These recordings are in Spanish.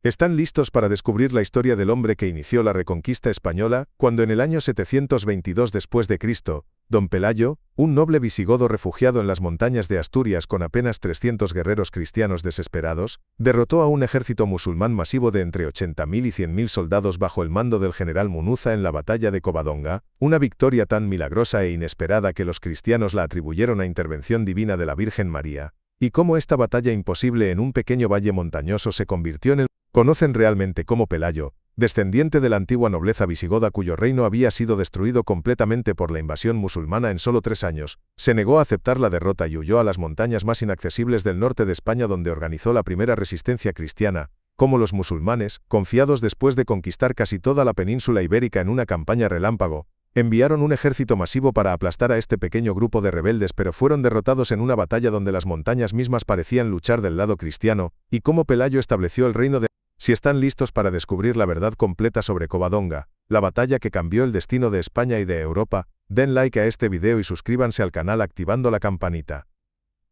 ¿Están listos para descubrir la historia del hombre que inició la reconquista española, cuando en el año 722 después de Cristo, don Pelayo, un noble visigodo refugiado en las montañas de Asturias con apenas 300 guerreros cristianos desesperados, derrotó a un ejército musulmán masivo de entre 80.000 y 100.000 soldados bajo el mando del general Munuza en la batalla de Covadonga, una victoria tan milagrosa e inesperada que los cristianos la atribuyeron a intervención divina de la Virgen María? Y cómo esta batalla imposible en un pequeño valle montañoso se convirtió en el... ¿Conocen realmente cómo Pelayo, descendiente de la antigua nobleza visigoda cuyo reino había sido destruido completamente por la invasión musulmana en solo 3 años, se negó a aceptar la derrota y huyó a las montañas más inaccesibles del norte de España donde organizó la primera resistencia cristiana? Cómo los musulmanes, confiados después de conquistar casi toda la península ibérica en una campaña relámpago, enviaron un ejército masivo para aplastar a este pequeño grupo de rebeldes pero fueron derrotados en una batalla donde las montañas mismas parecían luchar del lado cristiano, y cómo Pelayo estableció el reino de... Si están listos para descubrir la verdad completa sobre Covadonga, la batalla que cambió el destino de España y de Europa, den like a este video y suscríbanse al canal activando la campanita.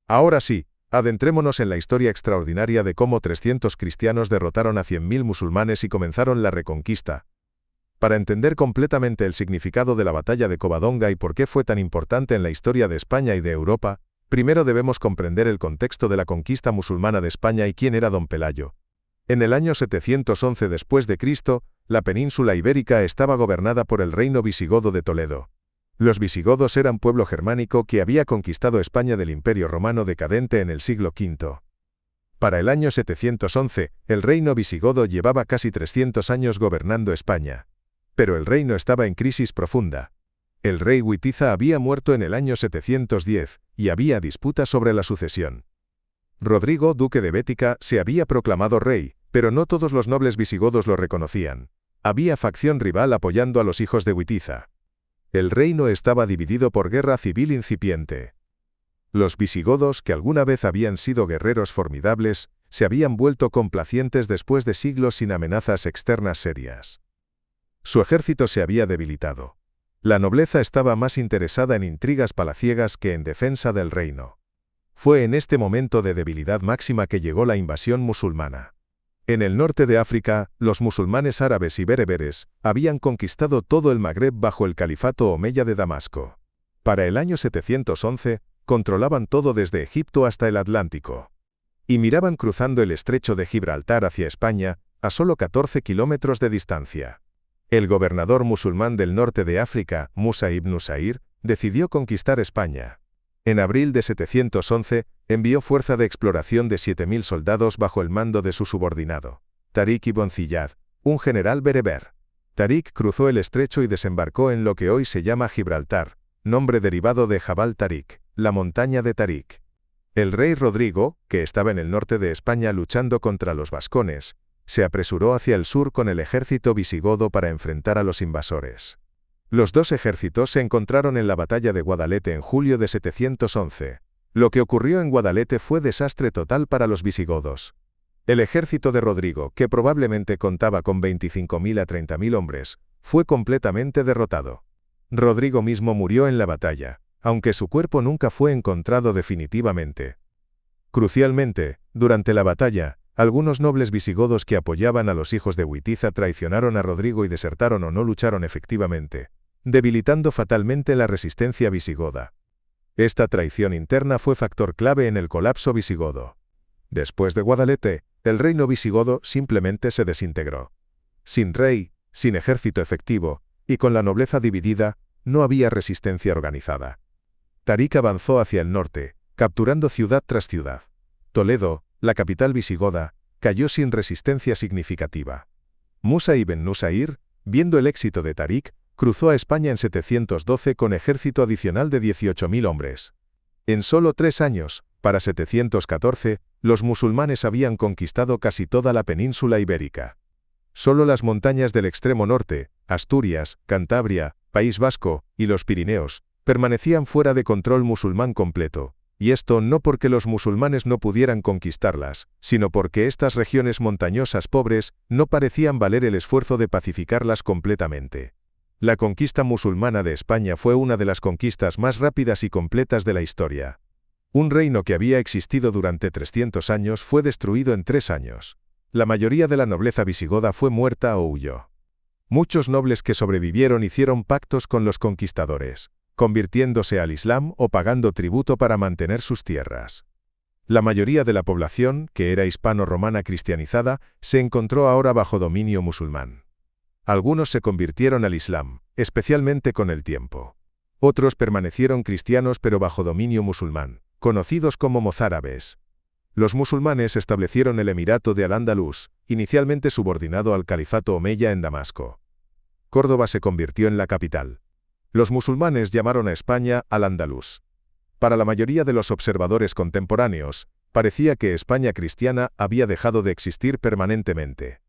Ahora sí, adentrémonos en la historia extraordinaria de cómo 300 cristianos derrotaron a 100.000 musulmanes y comenzaron la reconquista. Para entender completamente el significado de la batalla de Covadonga y por qué fue tan importante en la historia de España y de Europa, primero debemos comprender el contexto de la conquista musulmana de España y quién era don Pelayo. En el año 711 después de Cristo, la península ibérica estaba gobernada por el reino visigodo de Toledo. Los visigodos eran pueblo germánico que había conquistado España del Imperio Romano decadente en el siglo V. Para el año 711, el reino visigodo llevaba casi 300 años gobernando España. Pero el reino estaba en crisis profunda. El rey Witiza había muerto en el año 710, y había disputas sobre la sucesión. Rodrigo, duque de Bética, se había proclamado rey, pero no todos los nobles visigodos lo reconocían. Había facción rival apoyando a los hijos de Witiza. El reino estaba dividido por guerra civil incipiente. Los visigodos, que alguna vez habían sido guerreros formidables, se habían vuelto complacientes después de siglos sin amenazas externas serias. Su ejército se había debilitado. La nobleza estaba más interesada en intrigas palaciegas que en defensa del reino. Fue en este momento de debilidad máxima que llegó la invasión musulmana. En el norte de África, los musulmanes árabes y bereberes habían conquistado todo el Magreb bajo el califato omeya de Damasco. Para el año 711, controlaban todo desde Egipto hasta el Atlántico. Y miraban cruzando el estrecho de Gibraltar hacia España, a solo 14 kilómetros de distancia. El gobernador musulmán del norte de África, Musa ibn Nusair, decidió conquistar España. En abril de 711, envió fuerza de exploración de 7.000 soldados bajo el mando de su subordinado, Tarik ibn Ziyad, un general bereber. Tarik cruzó el estrecho y desembarcó en lo que hoy se llama Gibraltar, nombre derivado de Jabal Tarik, la montaña de Tarik. El rey Rodrigo, que estaba en el norte de España luchando contra los vascones, se apresuró hacia el sur con el ejército visigodo para enfrentar a los invasores. Los dos ejércitos se encontraron en la batalla de Guadalete en julio de 711. Lo que ocurrió en Guadalete fue desastre total para los visigodos. El ejército de Rodrigo, que probablemente contaba con 25.000 a 30.000 hombres, fue completamente derrotado. Rodrigo mismo murió en la batalla, aunque su cuerpo nunca fue encontrado definitivamente. Crucialmente, durante la batalla, algunos nobles visigodos que apoyaban a los hijos de Witiza traicionaron a Rodrigo y desertaron o no lucharon efectivamente, debilitando fatalmente la resistencia visigoda. Esta traición interna fue factor clave en el colapso visigodo. Después de Guadalete, el reino visigodo simplemente se desintegró. Sin rey, sin ejército efectivo, y con la nobleza dividida, no había resistencia organizada. Tarik avanzó hacia el norte, capturando ciudad tras ciudad. Toledo, la capital visigoda, cayó sin resistencia significativa. Musa ibn Nusair, viendo el éxito de Tarik, cruzó a España en 712 con ejército adicional de 18.000 hombres. En solo 3 años, para 714, los musulmanes habían conquistado casi toda la península ibérica. Solo las montañas del extremo norte, Asturias, Cantabria, País Vasco y los Pirineos, permanecían fuera de control musulmán completo, y esto no porque los musulmanes no pudieran conquistarlas, sino porque estas regiones montañosas pobres no parecían valer el esfuerzo de pacificarlas completamente. La conquista musulmana de España fue una de las conquistas más rápidas y completas de la historia. Un reino que había existido durante 300 años fue destruido en 3 años. La mayoría de la nobleza visigoda fue muerta o huyó. Muchos nobles que sobrevivieron hicieron pactos con los conquistadores, convirtiéndose al Islam o pagando tributo para mantener sus tierras. La mayoría de la población, que era hispano-romana cristianizada, se encontró ahora bajo dominio musulmán. Algunos se convirtieron al Islam, especialmente con el tiempo. Otros permanecieron cristianos pero bajo dominio musulmán, conocidos como mozárabes. Los musulmanes establecieron el Emirato de Al-Ándalus, inicialmente subordinado al califato omeya en Damasco. Córdoba se convirtió en la capital. Los musulmanes llamaron a España Al-Ándalus. Para la mayoría de los observadores contemporáneos, parecía que España cristiana había dejado de existir permanentemente.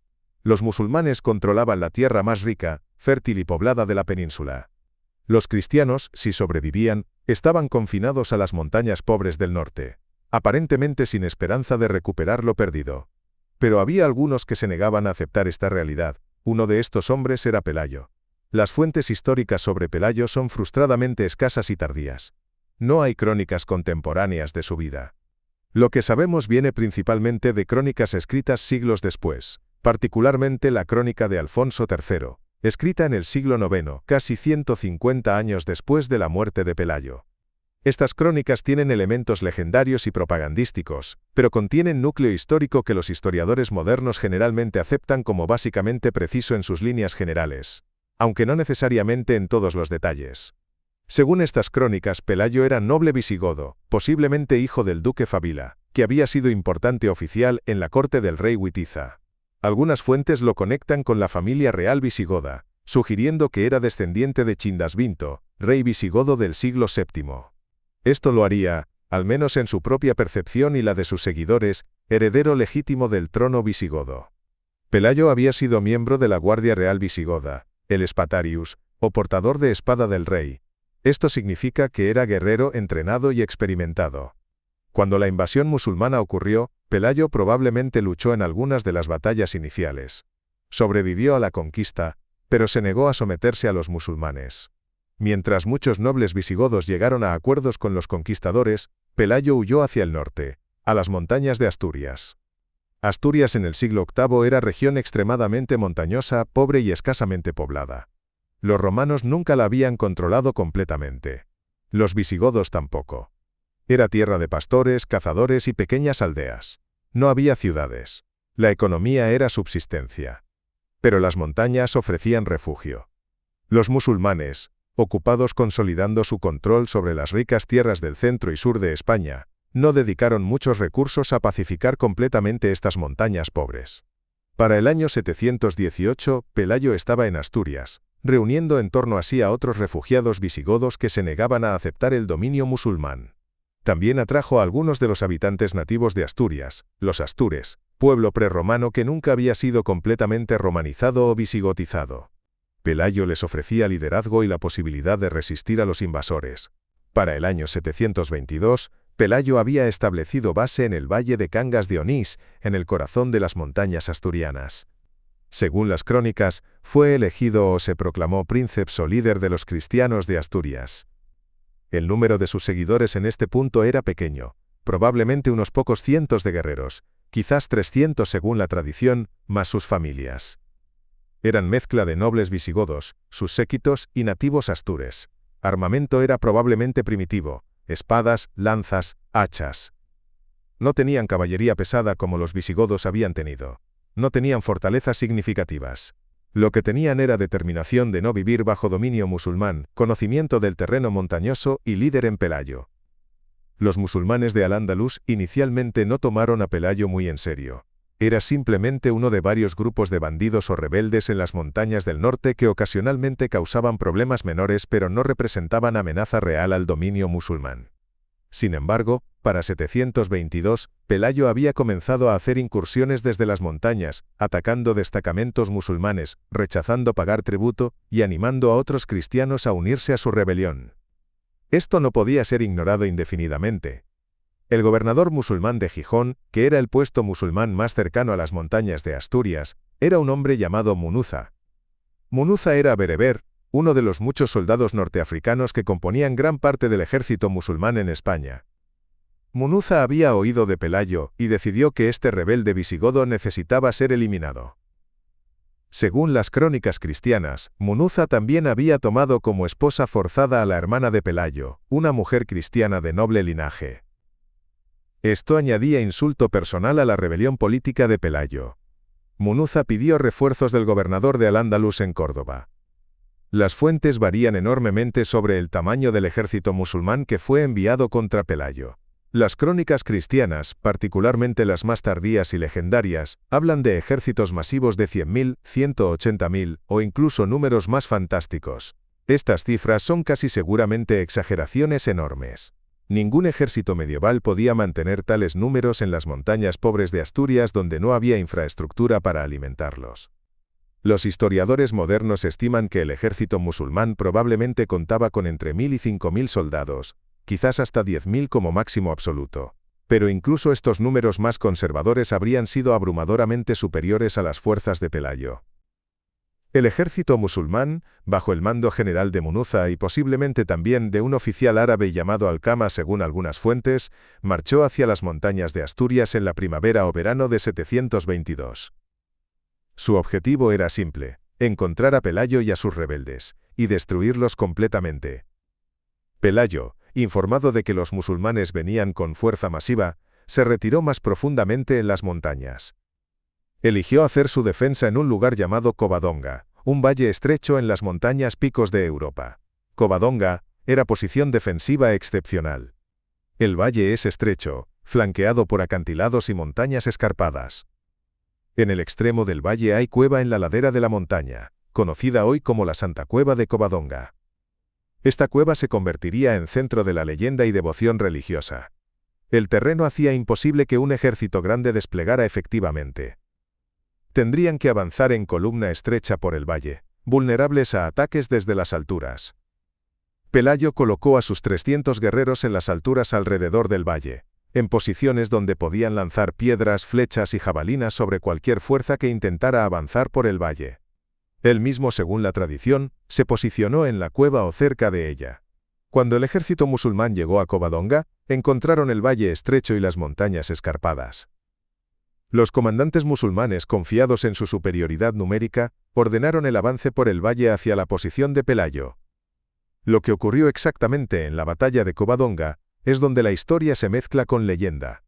Los musulmanes controlaban la tierra más rica, fértil y poblada de la península. Los cristianos, si sobrevivían, estaban confinados a las montañas pobres del norte, aparentemente sin esperanza de recuperar lo perdido. Pero había algunos que se negaban a aceptar esta realidad. Uno de estos hombres era Pelayo. Las fuentes históricas sobre Pelayo son frustradamente escasas y tardías. No hay crónicas contemporáneas de su vida. Lo que sabemos viene principalmente de crónicas escritas siglos después, particularmente la crónica de Alfonso III, escrita en el siglo IX, casi 150 años después de la muerte de Pelayo. Estas crónicas tienen elementos legendarios y propagandísticos, pero contienen núcleo histórico que los historiadores modernos generalmente aceptan como básicamente preciso en sus líneas generales, aunque no necesariamente en todos los detalles. Según estas crónicas, Pelayo era noble visigodo, posiblemente hijo del duque Fabila, que había sido importante oficial en la corte del rey Witiza. Algunas fuentes lo conectan con la familia real visigoda, sugiriendo que era descendiente de Chindasvinto, rey visigodo del siglo VII. Esto lo haría, al menos en su propia percepción y la de sus seguidores, heredero legítimo del trono visigodo. Pelayo había sido miembro de la Guardia Real visigoda, el Spatarius, o portador de espada del rey. Esto significa que era guerrero entrenado y experimentado. Cuando la invasión musulmana ocurrió, Pelayo probablemente luchó en algunas de las batallas iniciales. Sobrevivió a la conquista, pero se negó a someterse a los musulmanes. Mientras muchos nobles visigodos llegaron a acuerdos con los conquistadores, Pelayo huyó hacia el norte, a las montañas de Asturias. Asturias en el siglo VIII era región extremadamente montañosa, pobre y escasamente poblada. Los romanos nunca la habían controlado completamente. Los visigodos tampoco. Era tierra de pastores, cazadores y pequeñas aldeas. No había ciudades. La economía era subsistencia. Pero las montañas ofrecían refugio. Los musulmanes, ocupados consolidando su control sobre las ricas tierras del centro y sur de España, no dedicaron muchos recursos a pacificar completamente estas montañas pobres. Para el año 718, Pelayo estaba en Asturias, reuniendo en torno a sí a otros refugiados visigodos que se negaban a aceptar el dominio musulmán. También atrajo a algunos de los habitantes nativos de Asturias, los astures, pueblo prerromano que nunca había sido completamente romanizado o visigotizado. Pelayo les ofrecía liderazgo y la posibilidad de resistir a los invasores. Para el año 722, Pelayo había establecido base en el valle de Cangas de Onís, en el corazón de las montañas asturianas. Según las crónicas, fue elegido o se proclamó princeps o líder de los cristianos de Asturias. El número de sus seguidores en este punto era pequeño, probablemente unos pocos cientos de guerreros, quizás 300 según la tradición, más sus familias. Eran mezcla de nobles visigodos, sus séquitos y nativos astures. Armamento era probablemente primitivo, espadas, lanzas, hachas. No tenían caballería pesada como los visigodos habían tenido. No tenían fortalezas significativas. Lo que tenían era determinación de no vivir bajo dominio musulmán, conocimiento del terreno montañoso y líder en Pelayo. Los musulmanes de Al-Ándalus inicialmente no tomaron a Pelayo muy en serio. Era simplemente uno de varios grupos de bandidos o rebeldes en las montañas del norte que ocasionalmente causaban problemas menores pero no representaban amenaza real al dominio musulmán. Sin embargo, para 722, Pelayo había comenzado a hacer incursiones desde las montañas, atacando destacamentos musulmanes, rechazando pagar tributo y animando a otros cristianos a unirse a su rebelión. Esto no podía ser ignorado indefinidamente. El gobernador musulmán de Gijón, que era el puesto musulmán más cercano a las montañas de Asturias, era un hombre llamado Munuza. Munuza era bereber, uno de los muchos soldados norteafricanos que componían gran parte del ejército musulmán en España. Munuza había oído de Pelayo y decidió que este rebelde visigodo necesitaba ser eliminado. Según las crónicas cristianas, Munuza también había tomado como esposa forzada a la hermana de Pelayo, una mujer cristiana de noble linaje. Esto añadía insulto personal a la rebelión política de Pelayo. Munuza pidió refuerzos del gobernador de Al-Ándalus en Córdoba. Las fuentes varían enormemente sobre el tamaño del ejército musulmán que fue enviado contra Pelayo. Las crónicas cristianas, particularmente las más tardías y legendarias, hablan de ejércitos masivos de 100.000, 180.000 o incluso números más fantásticos. Estas cifras son casi seguramente exageraciones enormes. Ningún ejército medieval podía mantener tales números en las montañas pobres de Asturias donde no había infraestructura para alimentarlos. Los historiadores modernos estiman que el ejército musulmán probablemente contaba con entre 1.000 y 5.000 soldados, quizás hasta 10.000 como máximo absoluto. Pero incluso estos números más conservadores habrían sido abrumadoramente superiores a las fuerzas de Pelayo. El ejército musulmán, bajo el mando general de Munuza y posiblemente también de un oficial árabe llamado Alcama según algunas fuentes, marchó hacia las montañas de Asturias en la primavera o verano de 722. Su objetivo era simple: encontrar a Pelayo y a sus rebeldes, y destruirlos completamente. Pelayo, informado de que los musulmanes venían con fuerza masiva, se retiró más profundamente en las montañas. Eligió hacer su defensa en un lugar llamado Covadonga, un valle estrecho en las montañas picos de Europa. Covadonga era posición defensiva excepcional. El valle es estrecho, flanqueado por acantilados y montañas escarpadas. En el extremo del valle hay cueva en la ladera de la montaña, conocida hoy como la Santa Cueva de Covadonga. Esta cueva se convertiría en centro de la leyenda y devoción religiosa. El terreno hacía imposible que un ejército grande desplegara efectivamente. Tendrían que avanzar en columna estrecha por el valle, vulnerables a ataques desde las alturas. Pelayo colocó a sus 300 guerreros en las alturas alrededor del valle, en posiciones donde podían lanzar piedras, flechas y jabalinas sobre cualquier fuerza que intentara avanzar por el valle. Él mismo, según la tradición, se posicionó en la cueva o cerca de ella. Cuando el ejército musulmán llegó a Covadonga, encontraron el valle estrecho y las montañas escarpadas. Los comandantes musulmanes, confiados en su superioridad numérica, ordenaron el avance por el valle hacia la posición de Pelayo. Lo que ocurrió exactamente en la batalla de Covadonga es donde la historia se mezcla con leyenda.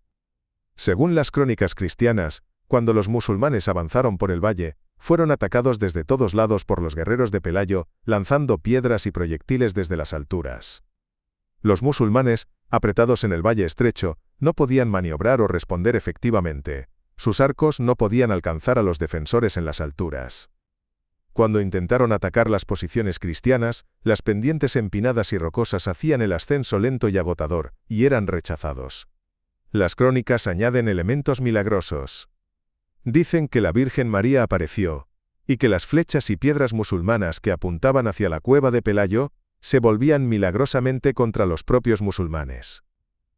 Según las crónicas cristianas, cuando los musulmanes avanzaron por el valle, fueron atacados desde todos lados por los guerreros de Pelayo, lanzando piedras y proyectiles desde las alturas. Los musulmanes, apretados en el valle estrecho, no podían maniobrar o responder efectivamente. Sus arcos no podían alcanzar a los defensores en las alturas. Cuando intentaron atacar las posiciones cristianas, las pendientes empinadas y rocosas hacían el ascenso lento y agotador, y eran rechazados. Las crónicas añaden elementos milagrosos. Dicen que la Virgen María apareció, y que las flechas y piedras musulmanas que apuntaban hacia la cueva de Pelayo, se volvían milagrosamente contra los propios musulmanes.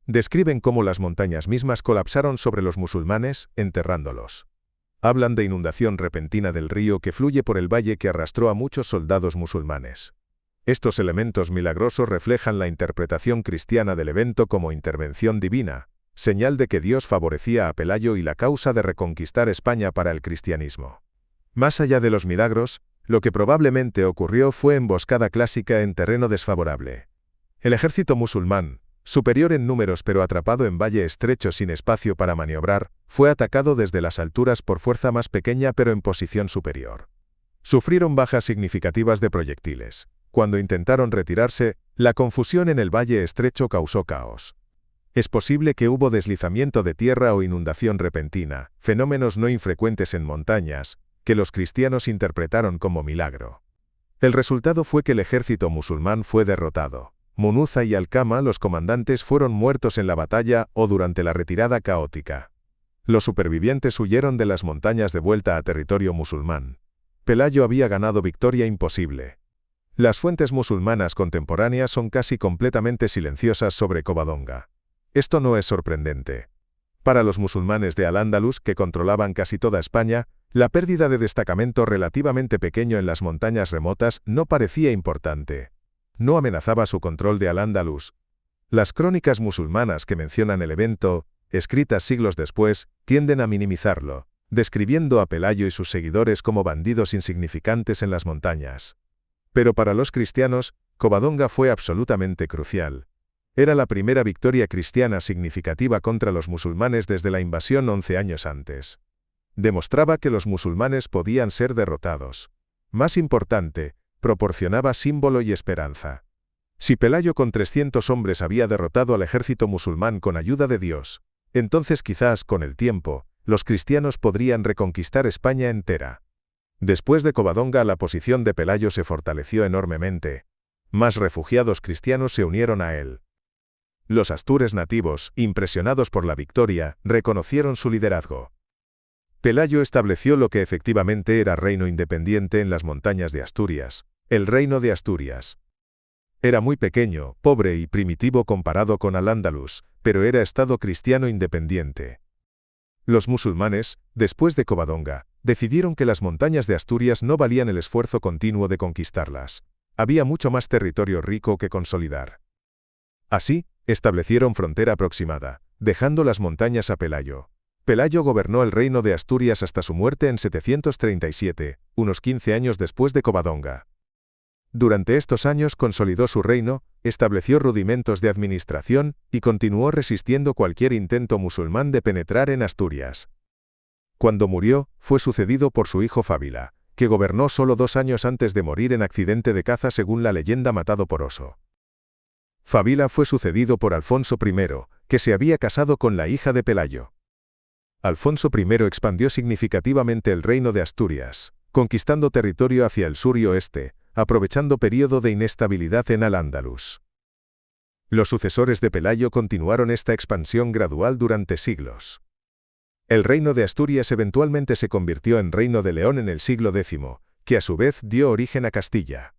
Describen cómo las montañas mismas colapsaron sobre los musulmanes, enterrándolos. Hablan de inundación repentina del río que fluye por el valle que arrastró a muchos soldados musulmanes. Estos elementos milagrosos reflejan la interpretación cristiana del evento como intervención divina, señal de que Dios favorecía a Pelayo y la causa de reconquistar España para el cristianismo. Más allá de los milagros, lo que probablemente ocurrió fue emboscada clásica en terreno desfavorable. El ejército musulmán, superior en números pero atrapado en valle estrecho sin espacio para maniobrar, fue atacado desde las alturas por fuerza más pequeña pero en posición superior. Sufrieron bajas significativas de proyectiles. Cuando intentaron retirarse, la confusión en el valle estrecho causó caos. Es posible que hubo deslizamiento de tierra o inundación repentina, fenómenos no infrecuentes en montañas, que los cristianos interpretaron como milagro. El resultado fue que el ejército musulmán fue derrotado. Munuza y Alcama, los comandantes, fueron muertos en la batalla o durante la retirada caótica. Los supervivientes huyeron de las montañas de vuelta a territorio musulmán. Pelayo había ganado victoria imposible. Las fuentes musulmanas contemporáneas son casi completamente silenciosas sobre Covadonga. Esto no es sorprendente. Para los musulmanes de Al-Ándalus, que controlaban casi toda España, la pérdida de destacamento relativamente pequeño en las montañas remotas no parecía importante. No amenazaba su control de Al-Ándalus. Las crónicas musulmanas que mencionan el evento, escritas siglos después, tienden a minimizarlo, describiendo a Pelayo y sus seguidores como bandidos insignificantes en las montañas. Pero para los cristianos, Covadonga fue absolutamente crucial. Era la primera victoria cristiana significativa contra los musulmanes desde la invasión 11 años antes. Demostraba que los musulmanes podían ser derrotados. Más importante, proporcionaba símbolo y esperanza. Si Pelayo con 300 hombres había derrotado al ejército musulmán con ayuda de Dios, entonces quizás, con el tiempo, los cristianos podrían reconquistar España entera. Después de Covadonga, la posición de Pelayo se fortaleció enormemente. Más refugiados cristianos se unieron a él. Los astures nativos, impresionados por la victoria, reconocieron su liderazgo. Pelayo estableció lo que efectivamente era reino independiente en las montañas de Asturias, el Reino de Asturias. Era muy pequeño, pobre y primitivo comparado con Al-Ándalus, pero era estado cristiano independiente. Los musulmanes, después de Covadonga, decidieron que las montañas de Asturias no valían el esfuerzo continuo de conquistarlas. Había mucho más territorio rico que consolidar. Así, establecieron frontera aproximada, dejando las montañas a Pelayo. Pelayo gobernó el reino de Asturias hasta su muerte en 737, unos 15 años después de Covadonga. Durante estos años consolidó su reino, estableció rudimentos de administración y continuó resistiendo cualquier intento musulmán de penetrar en Asturias. Cuando murió, fue sucedido por su hijo Fábila, que gobernó solo 2 años antes de morir en accidente de caza según la leyenda matado por oso. Fábila fue sucedido por Alfonso I, que se había casado con la hija de Pelayo. Alfonso I expandió significativamente el reino de Asturias, conquistando territorio hacia el sur y oeste, aprovechando periodo de inestabilidad en Al-Ándalus. Los sucesores de Pelayo continuaron esta expansión gradual durante siglos. El reino de Asturias eventualmente se convirtió en Reino de León en el siglo X, que a su vez dio origen a Castilla.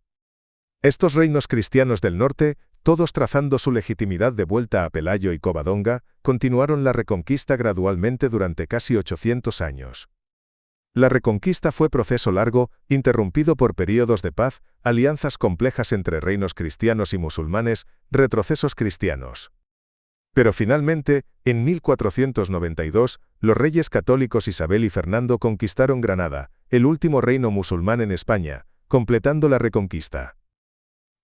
Estos reinos cristianos del norte, todos trazando su legitimidad de vuelta a Pelayo y Covadonga, continuaron la reconquista gradualmente durante casi 800 años. La reconquista fue proceso largo, interrumpido por períodos de paz, alianzas complejas entre reinos cristianos y musulmanes, retrocesos cristianos. Pero finalmente, en 1492, los reyes católicos Isabel y Fernando conquistaron Granada, el último reino musulmán en España, completando la reconquista.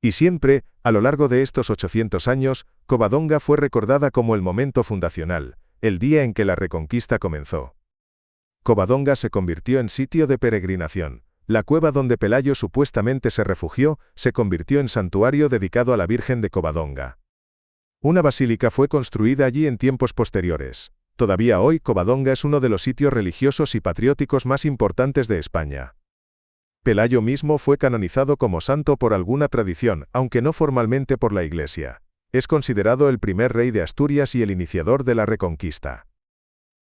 Y siempre, a lo largo de estos 800 años, Covadonga fue recordada como el momento fundacional, el día en que la reconquista comenzó. Covadonga se convirtió en sitio de peregrinación. La cueva donde Pelayo supuestamente se refugió, se convirtió en santuario dedicado a la Virgen de Covadonga. Una basílica fue construida allí en tiempos posteriores. Todavía hoy Covadonga es uno de los sitios religiosos y patrióticos más importantes de España. Pelayo mismo fue canonizado como santo por alguna tradición, aunque no formalmente por la Iglesia. Es considerado el primer rey de Asturias y el iniciador de la Reconquista.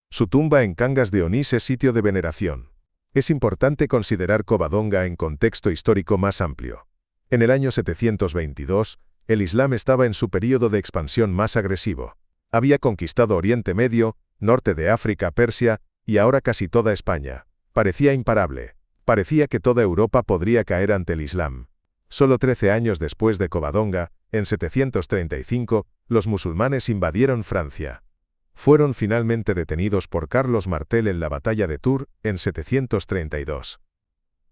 Su tumba en Cangas de Onís es sitio de veneración. Es importante considerar Covadonga en contexto histórico más amplio. En el año 722, el Islam estaba en su período de expansión más agresivo. Había conquistado Oriente Medio, norte de África, Persia, y ahora casi toda España. Parecía imparable. Parecía que toda Europa podría caer ante el Islam. Solo 13 años después de Covadonga, en 735, los musulmanes invadieron Francia. Fueron finalmente detenidos por Carlos Martel en la batalla de Tours, en 732.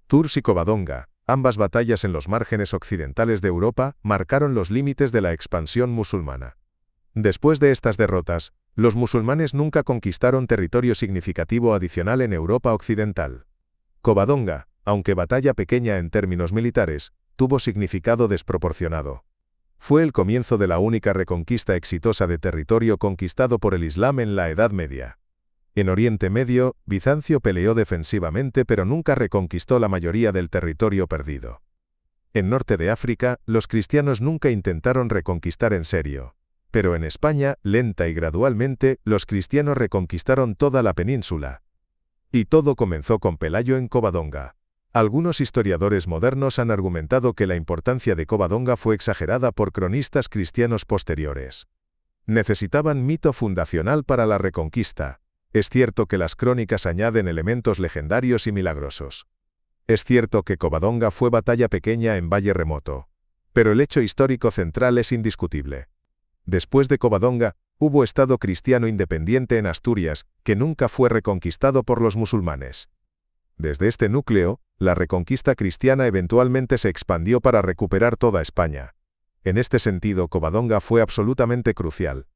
Tours y Covadonga, ambas batallas en los márgenes occidentales de Europa, marcaron los límites de la expansión musulmana. Después de estas derrotas, los musulmanes nunca conquistaron territorio significativo adicional en Europa occidental. Covadonga, aunque batalla pequeña en términos militares, tuvo significado desproporcionado. Fue el comienzo de la única reconquista exitosa de territorio conquistado por el Islam en la Edad Media. En Oriente Medio, Bizancio peleó defensivamente pero nunca reconquistó la mayoría del territorio perdido. En norte de África, los cristianos nunca intentaron reconquistar en serio. Pero en España, lenta y gradualmente, los cristianos reconquistaron toda la península. Y todo comenzó con Pelayo en Covadonga. Algunos historiadores modernos han argumentado que la importancia de Covadonga fue exagerada por cronistas cristianos posteriores. Necesitaban mito fundacional para la reconquista. Es cierto que las crónicas añaden elementos legendarios y milagrosos. Es cierto que Covadonga fue batalla pequeña en valle remoto. Pero el hecho histórico central es indiscutible. Después de Covadonga, hubo Estado cristiano independiente en Asturias, que nunca fue reconquistado por los musulmanes. Desde este núcleo, la reconquista cristiana eventualmente se expandió para recuperar toda España. En este sentido, Covadonga fue absolutamente crucial.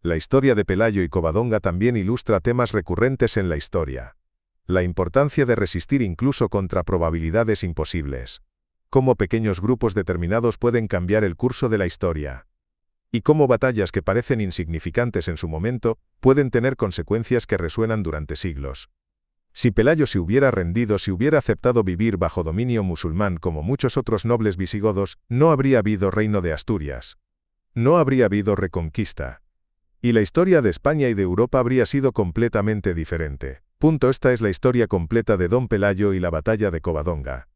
La historia de Pelayo y Covadonga también ilustra temas recurrentes en la historia. La importancia de resistir incluso contra probabilidades imposibles. Cómo pequeños grupos determinados pueden cambiar el curso de la historia. Y cómo batallas que parecen insignificantes en su momento, pueden tener consecuencias que resuenan durante siglos. Si Pelayo se hubiera rendido, si hubiera aceptado vivir bajo dominio musulmán como muchos otros nobles visigodos, no habría habido reino de Asturias. No habría habido reconquista. Y la historia de España y de Europa habría sido completamente diferente. Esta es la historia completa de Don Pelayo y la batalla de Covadonga.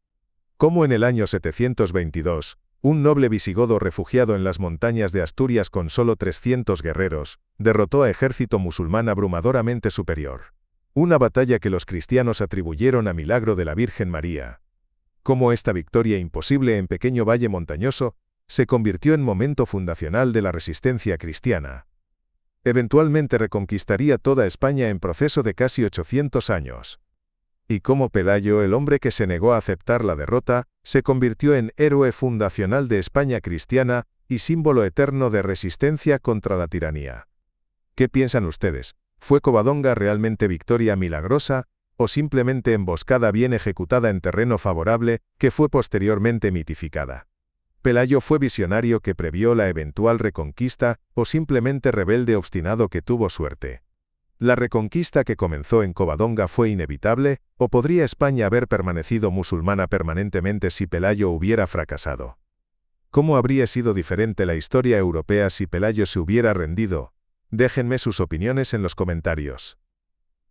Cómo en el año 722, un noble visigodo refugiado en las montañas de Asturias con solo 300 guerreros, derrotó a ejército musulmán abrumadoramente superior. Una batalla que los cristianos atribuyeron a milagro de la Virgen María. Cómo esta victoria imposible en pequeño valle montañoso se convirtió en momento fundacional de la resistencia cristiana. Eventualmente reconquistaría toda España en proceso de casi 800 años. Y cómo Pelayo, el hombre que se negó a aceptar la derrota, se convirtió en héroe fundacional de España cristiana y símbolo eterno de resistencia contra la tiranía. ¿Qué piensan ustedes? ¿Fue Covadonga realmente victoria milagrosa, o simplemente emboscada bien ejecutada en terreno favorable, que fue posteriormente mitificada? ¿Pelayo fue visionario que previó la eventual reconquista, o simplemente rebelde obstinado que tuvo suerte? ¿La reconquista que comenzó en Covadonga fue inevitable, o podría España haber permanecido musulmana permanentemente si Pelayo hubiera fracasado? ¿Cómo habría sido diferente la historia europea si Pelayo se hubiera rendido? Déjenme sus opiniones en los comentarios.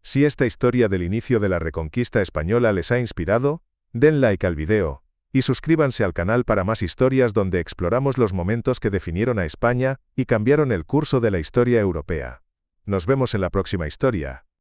Si esta historia del inicio de la reconquista española les ha inspirado, den like al video, y suscríbanse al canal para más historias donde exploramos los momentos que definieron a España y cambiaron el curso de la historia europea. Nos vemos en la próxima historia.